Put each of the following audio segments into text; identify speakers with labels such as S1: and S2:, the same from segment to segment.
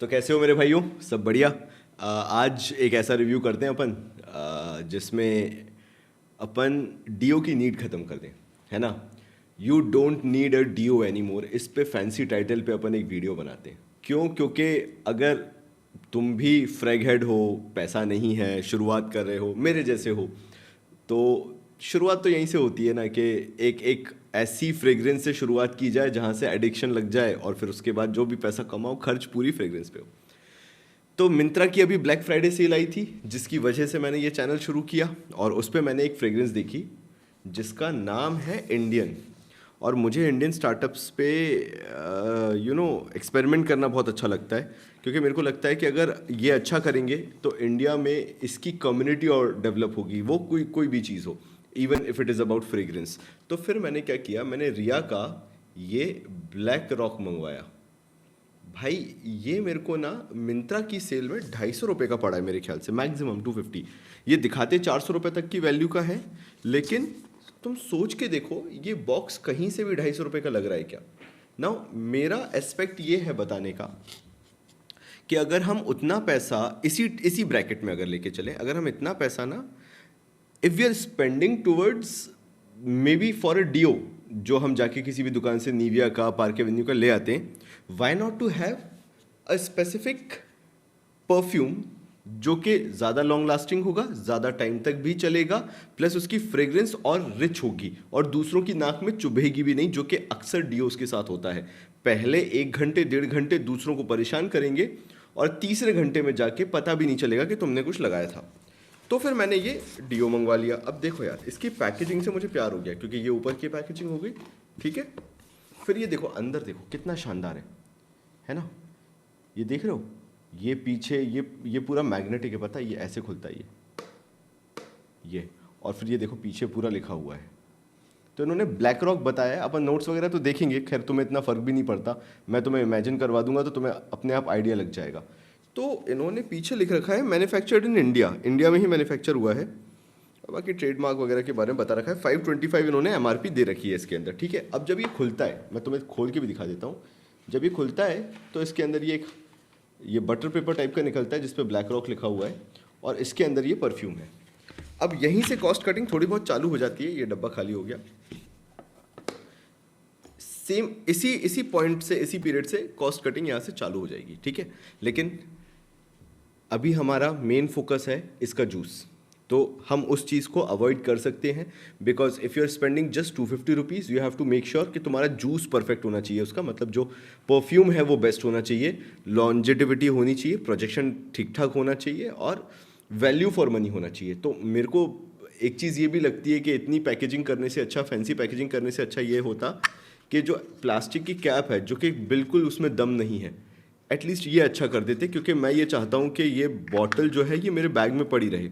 S1: तो कैसे हो मेरे भाइयों? सब बढ़िया। आज एक ऐसा रिव्यू करते हैं अपन, जिसमें अपन डीओ की नीड खत्म कर दें, है ना। You don't need a deo any more, इस पे फैंसी टाइटल पे अपन एक वीडियो बनाते हैं। क्यों? क्योंकि अगर तुम भी फ्रैग हेड हो, पैसा नहीं है, शुरुआत कर रहे हो, मेरे जैसे हो, तो शुरुआत तो यहीं से होती है ना, कि एक एक ऐसी फ्रेग्रेंस से शुरुआत की जाए जहाँ से एडिक्शन लग जाए, और फिर उसके बाद जो भी पैसा कमाओ खर्च पूरी फ्रेग्रेंस पे हो। तो मिंत्रा की अभी ब्लैक फ्राइडे सेल आई थी, जिसकी वजह से मैंने ये चैनल शुरू किया, और उस पर मैंने एक फ्रेग्रेंस देखी जिसका नाम है इंडियन। और मुझे इंडियन स्टार्टअप्स पे एक्सपेरिमेंट करना बहुत अच्छा लगता है, क्योंकि मेरे को लगता है कि अगर ये अच्छा करेंगे तो इंडिया में इसकी कम्युनिटी और डेवलप होगी, वो कोई कोई भी चीज़ हो, even if it is about fragrance. तो फिर मैंने क्या किया, मैंने रिया का ये ब्लैक रॉक मंगवाया। भाई ये मेरे को ना मिंत्रा की सेल में 250 रुपये का पड़ा है, मेरे ख्याल से मैक्सिमम 250। ये दिखाते 400 रुपये तक की वैल्यू का है, लेकिन तुम सोच के देखो ये बॉक्स कहीं से भी 250 रुपये का लग रहा है क्या। ना मेरा एस्पेक्ट ये है बताने का कि अगर हम उतना पैसा इसी इसी ब्रैकेट में अगर लेके चले, अगर हम इतना पैसा ना, if we are spending towards maybe for a deo, जो हम जाके किसी भी दुकान से नीविया का, पार्क एवेन्यू का ले आते हैं, why not to have a specific perfume जो कि ज़्यादा लॉन्ग लास्टिंग होगा, ज़्यादा टाइम तक भी चलेगा, प्लस उसकी फ्रेग्रेंस और रिच होगी, और दूसरों की नाक में चुभेगी भी नहीं, जो कि अक्सर डीओस के साथ होता है। पहले 1 घंटे 1.5 घंटे दूसरों को परेशान करेंगे, और तीसरे घंटे में जाके पता भी नहीं चलेगा कि तुमने कुछ लगाया था। तो फिर मैंने ये डीओ मंगवा लिया। अब देखो यार, इसकी पैकेजिंग से मुझे प्यार हो गया, क्योंकि ये ऊपर की पैकेजिंग हो गई, ठीक है। फिर ये देखो अंदर, देखो कितना शानदार है ना। ये देख रहे हो, ये पीछे ये पूरा मैग्नेटिक है, पता है, ये ऐसे खुलता है ये। और फिर ये देखो पीछे पूरा लिखा हुआ है। तो इन्होंने ब्लैक रॉक बताया है। अपन नोट्स वगैरह तो देखेंगे, खैर तुम्हें इतना फ़र्क भी नहीं पड़ता, मैं तुम्हें इमेजिन करवा दूंगा तो तुम्हें अपने आप आइडिया लग जाएगा। तो इन्होंने पीछे लिख रखा है मैन्युफैक्चर्ड इन इंडिया, इंडिया में ही मैन्युफैक्चर हुआ है। और बाकी ट्रेडमार्क वगैरह के बारे में बता रखा है। 525 इन्होंने एमआरपी दे रखी है इसके अंदर, ठीक है। अब जब ये खुलता है, मैं तुम्हें खोल के भी दिखा देता हूँ। जब ये खुलता है तो इसके अंदर ये बटर पेपर टाइप का निकलता है, जिस पे ब्लैक रॉक लिखा हुआ है, और इसके अंदर ये परफ्यूम है। अब यहीं से कॉस्ट कटिंग थोड़ी बहुत चालू हो जाती है। ये डब्बा खाली हो गया। सेम इसी पॉइंट से, इसी पीरियड से कॉस्ट कटिंग यहाँ से चालू हो जाएगी, ठीक है। लेकिन अभी हमारा मेन फोकस है इसका जूस, तो हम उस चीज़ को अवॉइड कर सकते हैं, because if you are spending just 250 rupees, you have to make sure कि तुम्हारा जूस परफेक्ट होना चाहिए। उसका मतलब जो परफ्यूम है वो बेस्ट होना चाहिए, लॉन्जेटिविटी होनी चाहिए, प्रोजेक्शन ठीक ठाक होना चाहिए, और वैल्यू फॉर मनी होना चाहिए। तो मेरे को एक चीज़ ये भी लगती है कि इतनी पैकेजिंग करने से अच्छा, फैंसी पैकेजिंग करने से अच्छा ये होता कि जो प्लास्टिक की कैप है, जो कि बिल्कुल उसमें दम नहीं है, एटलीस्ट ये अच्छा कर देते। क्योंकि मैं ये चाहता हूँ कि ये बॉटल जो है ये मेरे बैग में पड़ी रहे,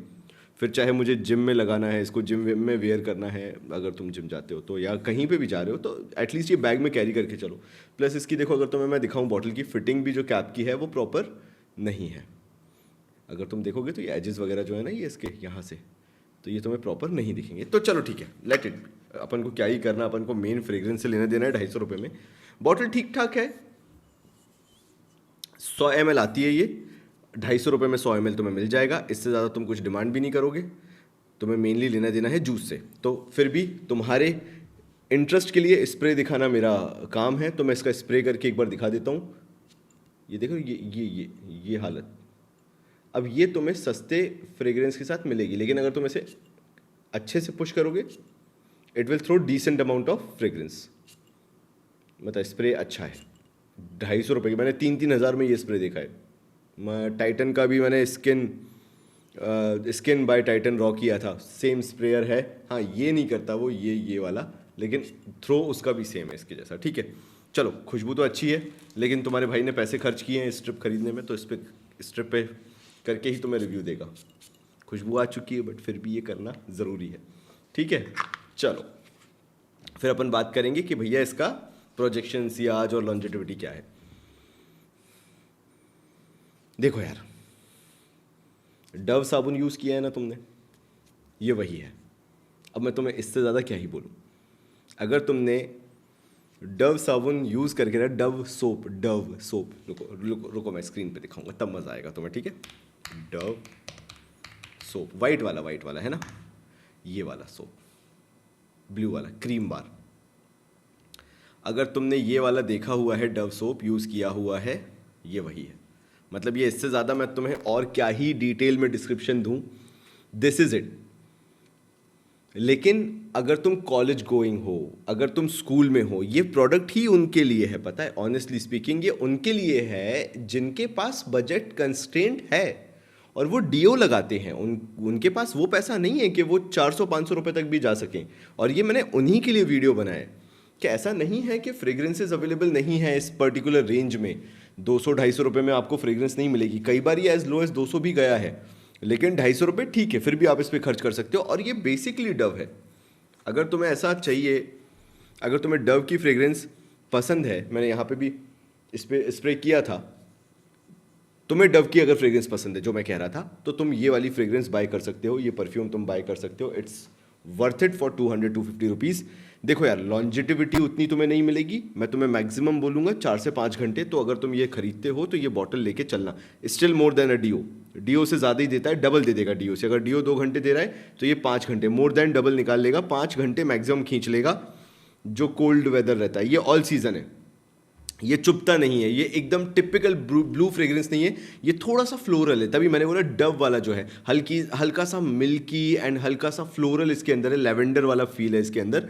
S1: फिर चाहे मुझे जिम में लगाना है, इसको जिम में वेयर करना है, अगर तुम जिम जाते हो तो, या कहीं पे भी जा रहे हो तो एटलीस्ट ये बैग में कैरी करके चलो। प्लस इसकी देखो, अगर तुम्हें मैं दिखाऊं, बॉटल की फिटिंग भी जो कैप की है वो प्रॉपर नहीं है। अगर तुम देखोगे तो ये एजेस वगैरह जो है ना, ये इसके यहाँ से, तो ये तुम्हें प्रॉपर नहीं दिखेंगे। तो चलो ठीक है, लेट इट, अपन को क्या ही करना, अपन को मेन फ्रेग्रेंस से लेना देना है। 250 रुपये में बॉटल ठीक ठाक है, 100 ml आती है ये। 250 रुपये में 100 ml तुम्हें मिल जाएगा, इससे ज़्यादा तुम कुछ डिमांड भी नहीं करोगे। तुम्हें मेनली लेना देना है जूस से, तो फिर भी तुम्हारे इंटरेस्ट के लिए स्प्रे दिखाना मेरा काम है, तो मैं इसका स्प्रे करके एक बार दिखा देता हूँ। ये देखो, ये हालत। अब ये तुम्हें सस्ते फ्रेग्रेंस के साथ मिलेगी, लेकिन अगर तुम इसे अच्छे से पुश करोगे, it will throw decent amount of fragrance. मतलब स्प्रे अच्छा है। 250 रुपये की मैंने 3-3 हज़ार में ये स्प्रे देखा है। मैं टाइटन का भी मैंने स्किन बाय टाइटन रॉ किया था, सेम स्प्रेयर है। हाँ, ये नहीं करता वो, ये वाला, लेकिन थ्रो उसका भी सेम है इसके जैसा, ठीक है। चलो, खुशबू तो अच्छी है, लेकिन तुम्हारे भाई ने पैसे खर्च किए हैं स्ट्रिप खरीदने में, तो स्ट्रिप पे करके ही तुम्हें रिव्यू देगा। खुशबू आ चुकी है, बट फिर भी ये करना ज़रूरी है, ठीक है। चलो, फिर अपन बात करेंगे कि भैया इसका प्रोजेक्शन, सियाज और लॉन्जेटिविटी क्या है। देखो यार, डव साबुन यूज़ किया है ना तुमने, ये वही है। अब मैं तुम्हें इससे ज़्यादा क्या ही बोलूँ। अगर तुमने डव साबुन यूज़ करके ना, डव सोप, रुको रुको रुको, मैं स्क्रीन पे दिखाऊंगा तब मज़ा आएगा तुम्हें, ठीक है। डव सोप, वाइट वाला है ना, ये वाला सोप, ब्लू वाला क्रीम बार। अगर तुमने ये वाला देखा हुआ है, डव सोप यूज़ किया हुआ है, ये वही है। मतलब ये इससे ज़्यादा मैं तुम्हें और क्या ही डिटेल में डिस्क्रिप्शन दूं, दिस इज़ इट। लेकिन अगर तुम कॉलेज गोइंग हो, अगर तुम स्कूल में हो, ये प्रोडक्ट ही उनके लिए है, पता है, ऑनेस्टली स्पीकिंग ये उनके लिए है जिनके पास बजट कंस्ट्रेंट है और वो डीओ लगाते हैं। उनके पास वो पैसा नहीं है कि वो 400-500 रुपये तक भी जा सकें। और ये मैंने उन्हीं के लिए वीडियो बनाया कि ऐसा नहीं है कि फ्रेग्रेंसेज अवेलेबल नहीं है इस पर्टिकुलर रेंज में। 200-250 रुपये में आपको फ्रेग्रेंस नहीं मिलेगी, कई बार ये एज लो एज 200 भी गया है, लेकिन 250 रुपये ठीक है, फिर भी आप इस पर खर्च कर सकते हो। और ये बेसिकली डव है। अगर तुम्हें ऐसा चाहिए, अगर तुम्हें डव की फ्रेग्रेंस पसंद है, मैंने यहाँ पे भी इस पर स्प्रे किया था, तुम्हें डव की अगर फ्रेग्रेंस पसंद है जो मैं कह रहा था, तो तुम ये वाली फ्रेग्रेंस बाय कर सकते हो, ये परफ्यूम तुम बाय कर सकते हो। It's worth it for 200-250 rupees. देखो यार, लॉन्जिटिविटी उतनी तुम्हें नहीं मिलेगी, मैं तुम्हें मैक्सिमम बोलूँगा 4 से 5 घंटे। तो अगर तुम ये खरीदते हो तो ये बॉटल लेके चलना। Still more than a deo से ज़्यादा ही देता है, डबल दे देगा डीओ से। अगर डीओ 2 घंटे दे रहा है तो ये 5 घंटे, मोर देन डबल निकाल लेगा, 5 घंटे मैक्सिमम खींच लेगा। जो कोल्ड वेदर रहता है, ये ऑल सीजन है, ये चुभता नहीं है, ये एकदम टिपिकल ब्लू फ्रेग्रेंस नहीं है, ये थोड़ा सा फ्लोरल है। तभी मैंने बोला डव वाला जो है हल्का सा मिल्की एंड हल्का सा फ्लोरल इसके अंदर है, लेवेंडर वाला फील है इसके अंदर।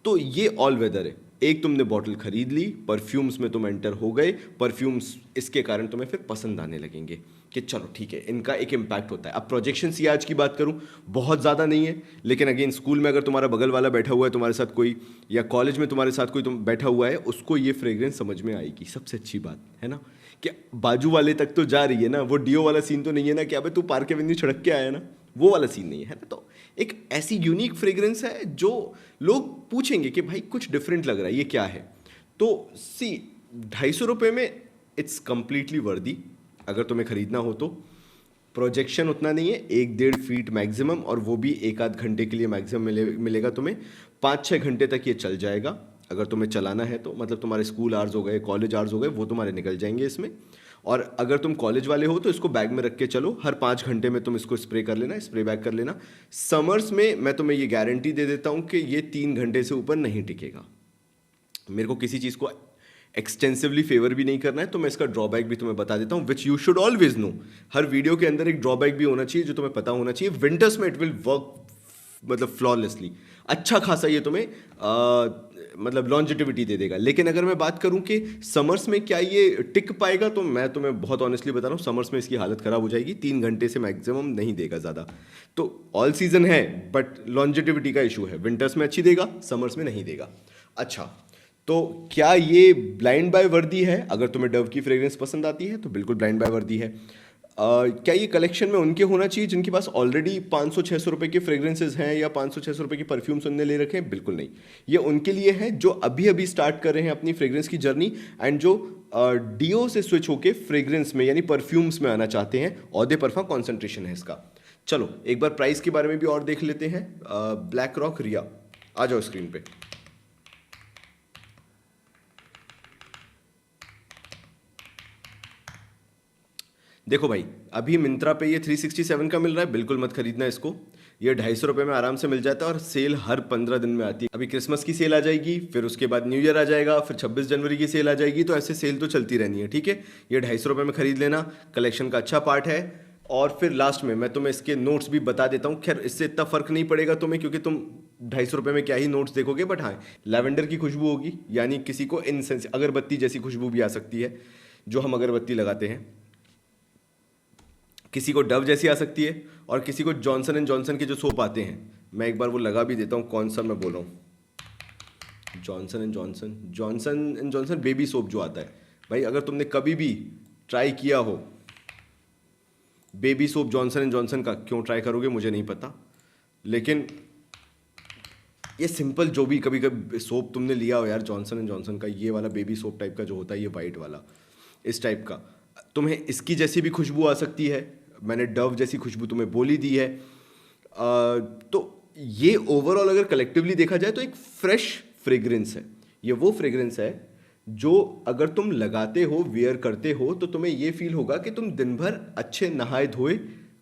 S1: तो ये ऑल वेदर है। एक तुमने बॉटल खरीद ली, परफ्यूम्स में तुम एंटर हो गए, परफ्यूम्स इसके कारण तुम्हें फिर पसंद आने लगेंगे कि चलो ठीक है, इनका एक इम्पैक्ट होता है। अब प्रोजेक्शन सी आज की बात करूं, बहुत ज़्यादा नहीं है, लेकिन अगेन स्कूल में अगर तुम्हारा बगल वाला बैठा हुआ है तुम्हारे साथ कोई, या कॉलेज में तुम्हारे साथ कोई तुम बैठा हुआ है, उसको ये फ्रेग्रेंस समझ में आएगी। सबसे अच्छी बात है ना कि बाजू वाले तक तो जा रही है ना, वो डीओ वाला सीन तो नहीं है ना कि अबे तू पार्क एवेन्यू छिड़क के आया ना, वो वाला सीन नहीं है ना। तो एक ऐसी यूनिक फ्रेग्रेंस है जो लोग पूछेंगे कि भाई कुछ डिफरेंट लग रहा है, ये क्या है। तो सी 250 रुपये में इट्स कंप्लीटली वर्दी अगर तुम्हें खरीदना हो तो। प्रोजेक्शन उतना नहीं है, 1-1.5 फीट मैक्सिमम, और वो भी 1-आध घंटे के लिए मैक्सिमम मिलेगा तुम्हें। 5-6 घंटे तक ये चल जाएगा अगर तुम्हें चलाना है तो। मतलब तुम्हारे स्कूल आवर्स हो गए, कॉलेज आवर्स हो गए, वो तुम्हारे निकल जाएंगे इसमें। और अगर तुम कॉलेज वाले हो तो इसको बैग में रख के चलो, हर 5 घंटे में तुम इसको स्प्रे कर लेना, स्प्रे बैग कर लेना। समर्स में मैं तुम्हें ये गारंटी दे देता हूँ कि ये 3 घंटे से ऊपर नहीं टिकेगा। मेरे को किसी चीज़ को एक्सटेंसिवली फेवर भी नहीं करना है, तो मैं इसका ड्रॉबैक भी तुम्हें बता देता हूँ, which you should always no. Her video के अंदर एक ड्रॉबैक भी होना चाहिए जो तुम्हें पता होना चाहिए। विंटर्स में इट विल वर्क मतलब फ्लॉलेसली, अच्छा खासा ये तुम्हें मतलब लॉन्जिटिविटी दे देगा। लेकिन अगर मैं बात करूं कि समर्स में क्या ये टिक पाएगा, तो मैं तुम्हें बहुत ऑनेस्टली बता रहा हूँ, समर्स में इसकी हालत ख़राब हो जाएगी। 3 घंटे से मैक्सिमम नहीं देगा ज़्यादा। तो ऑल सीजन है बट लॉन्जिटिविटी का इशू है, विंटर्स में अच्छी देगा, समर्स में नहीं देगा। अच्छा, तो क्या ये ब्लाइंड बाय वर्दी है? अगर तुम्हें डव की फ्रेग्रेंस पसंद आती है तो बिल्कुल ब्लाइंड बाय वर्दी है। क्या ये कलेक्शन में उनके होना चाहिए जिनके पास ऑलरेडी 500-600 रुपये के फ्रेग्रेंसेज हैं या 500-600 रुपये की परफ्यूम्स उनने ले रखे हैं? बिल्कुल नहीं। ये उनके लिए है जो अभी अभी स्टार्ट कर रहे हैं अपनी फ्रेग्रेंस की जर्नी, एंड जो डीओ से स्विच होके फ्रेग्रेंस में यानी परफ्यूम्स में आना चाहते हैं। औदे परफा कॉन्सेंट्रेशन है इसका। चलो एक बार प्राइस के बारे में भी और देख लेते हैं। ब्लैक रॉक रिया, आ जाओ स्क्रीन पे। देखो भाई, अभी मिंत्रा पे ये 367 का मिल रहा है, बिल्कुल मत खरीदना इसको। ये 250 रुपये में आराम से मिल जाता है, और सेल हर 15 दिन में आती है। अभी क्रिसमस की सेल आ जाएगी, फिर उसके बाद न्यू ईयर आ जाएगा, फिर 26 जनवरी की सेल आ जाएगी, तो ऐसे सेल तो चलती रहनी है, ठीक है। ये 250 रुपये में खरीद लेना, कलेक्शन का अच्छा पार्ट है। और फिर लास्ट में मैं तुम्हें इसके नोट्स भी बता देता हूँ। खैर इससे इतना फर्क नहीं पड़ेगा तुम्हें, क्योंकि तुम 250 रुपये में क्या ही नोट्स देखोगे, बट हाँ लैवेंडर की खुशबू होगी, यानी किसी को इनसेंस अगरबत्ती जैसी खुशबू भी आ सकती है जो हम अगरबत्ती लगाते हैं, किसी को डव जैसी आ सकती है, और किसी को जॉनसन एंड जॉनसन के जो सोप आते हैं, मैं एक बार वो लगा भी देता हूँ, कौन सा मैं बोल रहा हूँ, Johnson and Johnson baby soap जो आता है। भाई अगर तुमने कभी भी ट्राई किया हो baby soap Johnson and Johnson का, क्यों ट्राई करोगे मुझे नहीं पता, लेकिन ये सिंपल जो भी कभी कभी सोप तुमने लिया हो यार जॉनसन एंड जॉनसन का, ये वाला बेबी सोप टाइप का जो होता है, ये वाइट वाला, इस टाइप का, तुम्हें इसकी जैसी भी खुशबू आ सकती है। मैंने डव जैसी खुशबू तुम्हें बोली दी है। तो ये ओवरऑल अगर कलेक्टिवली देखा जाए तो एक फ्रेश फ्रेग्रेंस है। ये वो फ्रेग्रेंस है जो अगर तुम लगाते हो, वियर करते हो, तो तुम्हें ये फील होगा कि तुम दिन भर अच्छे नहाए धोए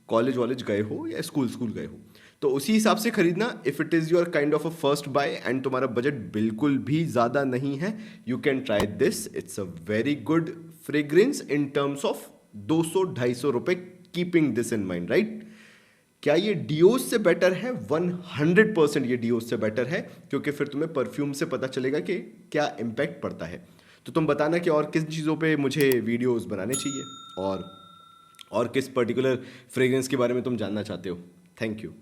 S1: कॉलेज वॉलेज गए हो या स्कूल स्कूल गए हो। तो उसी हिसाब से खरीदना। If it is your kind of a first by and तुम्हारा बजट बिल्कुल भी ज़्यादा नहीं है, you can try this. It's a very good fragrance in terms of 200-250 रुपए, keeping this in mind, right. क्या ये डियोस से बेटर है? 100% ये डियोस से बेटर है, क्योंकि फिर तुम्हें परफ्यूम से पता चलेगा कि क्या इम्पैक्ट पड़ता है। तो तुम बताना कि और किस चीज़ों पे मुझे वीडियोस बनाने चाहिए और किस पर्टिकुलर फ्रेग्रेंस के बारे में तुम जानना चाहते हो। Thank you.